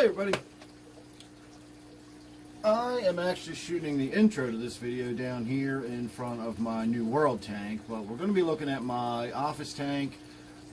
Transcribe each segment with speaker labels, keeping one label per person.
Speaker 1: Hey everybody, I am actually shooting the intro to this video down here in front of my New World tank, but we're going to be looking at my office tank.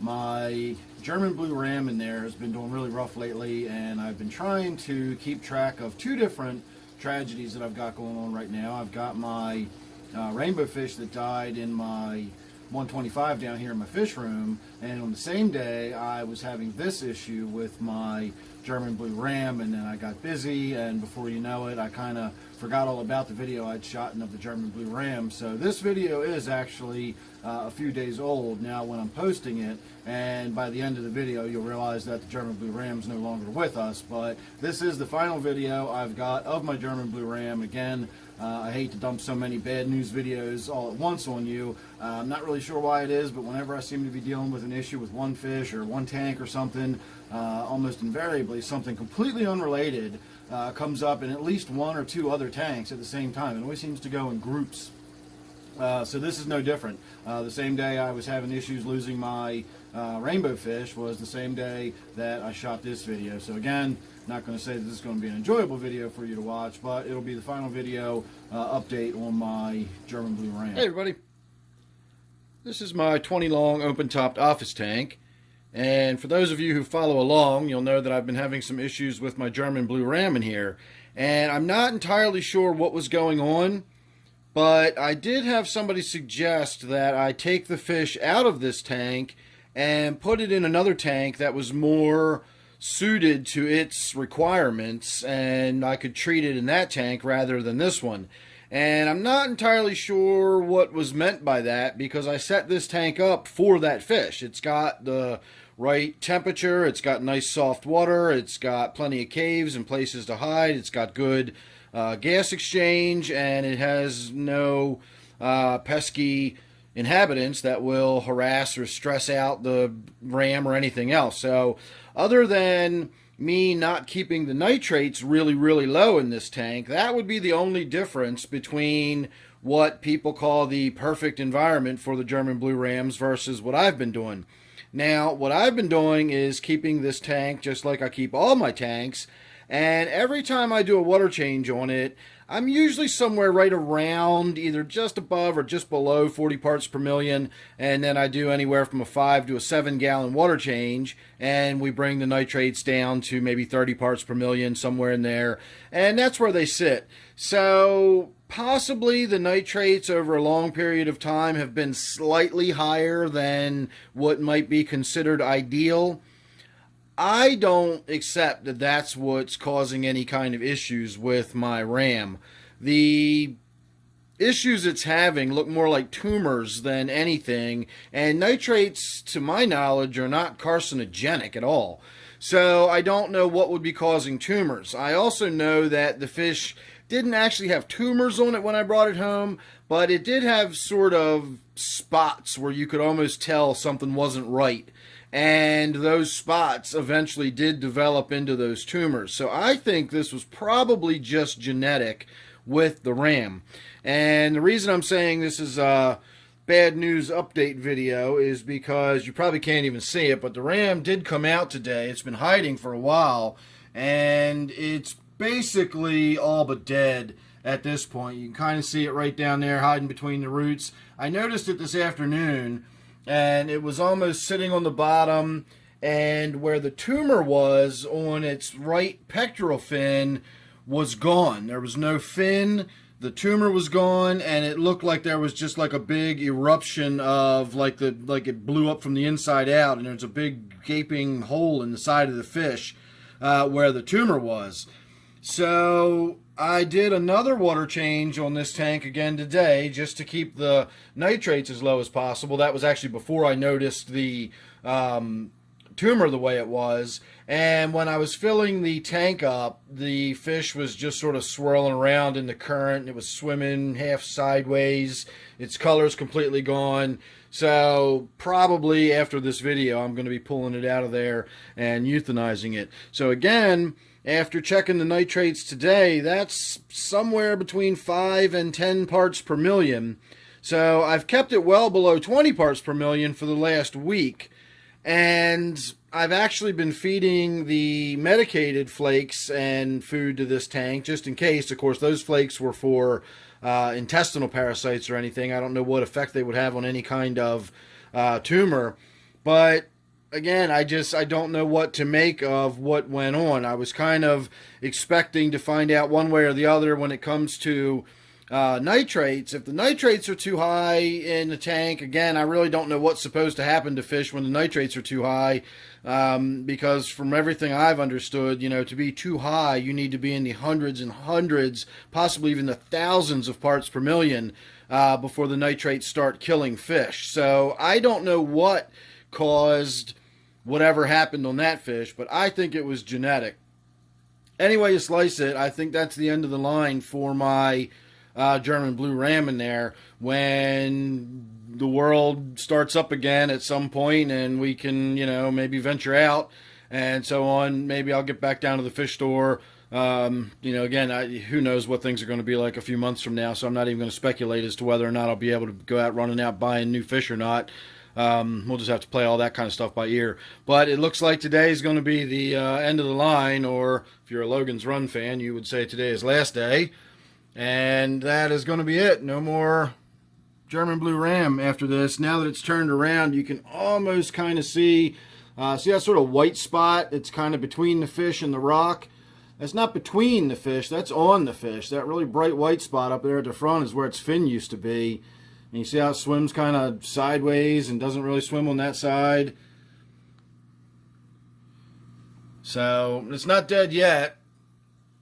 Speaker 1: My German blue ram in there has been doing really rough lately, and I've been trying to keep track of two different tragedies that I've got going on right now. I've got my rainbow fish that died in my 125 down here in my fish room, and on the same day I was having this issue with my German blue ram, and then I got busy, and before you know it I kind of forgot all about the video I'd shot of the German blue ram. So this video is actually a few days old now when I'm posting it, and by the end of the video you'll realize that the German blue ram is no longer with us. But this is the final video I've got of my German blue ram. Again, I hate to dump so many bad news videos all at once on you. I'm not really sure why it is, but whenever I seem to be dealing with an issue with one fish or one tank or something, almost invariably something completely unrelated comes up in at least one or two other tanks at the same time. It always seems to go in groups. So this is no different. The same day I was having issues losing my rainbow fish was the same day that I shot this video. So again, not going to say that this is going to be an enjoyable video for you to watch, but it'll be the final video update on my German blue ram. Hey everybody, this is my 20 long open-topped office tank, and for those of you who follow along, you'll know that I've been having some issues with my German blue ram in here, and I'm not entirely sure what was going on, but I did have somebody suggest that I take the fish out of this tank and put it in another tank that was more suited to its requirements, and I could treat it in that tank rather than this one. And I'm not entirely sure what was meant by that, because I set this tank up for that fish. It's got the right temperature, it's got nice soft water, it's got plenty of caves and places to hide, it's got good gas exchange, and it has no pesky inhabitants that will harass or stress out the ram or anything else. So other than me not keeping the nitrates really low in this tank, that would be the only difference between what people call the perfect environment for the German blue rams versus what I've been doing. Now, what I've been doing is keeping this tank just like I keep all my tanks, and every time I do a water change on it, I'm usually somewhere right around either just above or just below 40 parts per million, and then I do anywhere from a 5 to a 7 gallon water change, and we bring the nitrates down to maybe 30 parts per million, somewhere in there, and that's where they sit. So possibly the nitrates over a long period of time have been slightly higher than what might be considered ideal. I don't accept that that's what's causing any kind of issues with my ram. The issues it's having look more like tumors than anything, and nitrates, to my knowledge, are not carcinogenic at all. So I don't know what would be causing tumors. I also know that the fish didn't actually have tumors on it when I brought it home, but it did have sort of spots where you could almost tell something wasn't right. And those spots eventually did develop into those tumors. So I think this was probably just genetic with the ram. And the reason I'm saying this is a bad news update video is because you probably can't even see it, but the ram did come out today. It's been hiding for a while, and it's basically all but dead at this point. You can kind of see it right down there hiding between the roots. I noticed it this afternoon, and it was almost sitting on the bottom, and where the tumor was on its right pectoral fin was gone. There was no fin, the tumor was gone, and it looked like there was just like a big eruption of like it blew up from the inside out, and there's a big gaping hole in the side of the fish where the tumor was. So I did another water change on this tank again today just to keep the nitrates as low as possible. That was actually before I noticed the tumor the way it was. And when I was filling the tank up, the fish was just sort of swirling around in the current. It was swimming half sideways. Its color's completely gone. So probably after this video, I'm going to be pulling it out of there and euthanizing it. So again, after checking the nitrates today, that's somewhere between 5 and 10 parts per million. So I've kept it well below 20 parts per million for the last week. And I've actually been feeding the medicated flakes and food to this tank just in case. Of course, those flakes were for intestinal parasites or anything. I don't know what effect they would have on any kind of tumor. But again, I don't know what to make of what went on. I was kind of expecting to find out one way or the other when it comes to nitrates. If the nitrates are too high in the tank, again, I really don't know what's supposed to happen to fish when the nitrates are too high, because from everything I've understood, to be too high, you need to be in the hundreds and hundreds, possibly even the thousands of parts per million before the nitrates start killing fish. So I don't know what caused whatever happened on that fish, but I think it was genetic. Anyway you slice it, I think that's the end of the line for my German blue ram in there. When the world starts up again at some point and we can, maybe venture out and so on, maybe I'll get back down to the fish store. Again, who knows what things are going to be like a few months from now, so I'm not even going to speculate as to whether or not I'll be able to go out running out buying new fish or not. We'll just have to play all that kind of stuff by ear. But it looks like today is going to be the end of the line, or if you're a Logan's Run fan, you would say today is last day. And that is going to be it. No more German blue ram after this. Now that it's turned around, you can almost kind of see that sort of white spot? It's kind of between the fish and the rock. That's not between the fish, that's on the fish. That really bright white spot up there at the front is where its fin used to be. And you see how it swims kind of sideways and doesn't really swim on that side. So it's not dead yet.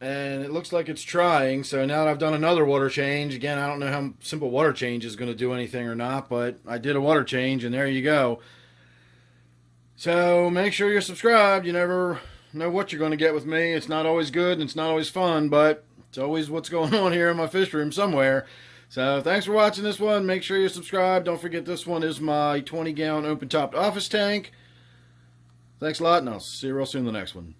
Speaker 1: And it looks like it's trying. So now that I've done another water change, again, I don't know how simple water change is going to do anything or not, but I did a water change and there you go. So make sure you're subscribed. You never know what you're going to get with me. It's not always good and it's not always fun, but it's always what's going on here in my fish room somewhere. So thanks for watching this one. Make sure you're subscribed. Don't forget this one is my 20-gallon open-topped office tank. Thanks a lot, and I'll see you real soon in the next one.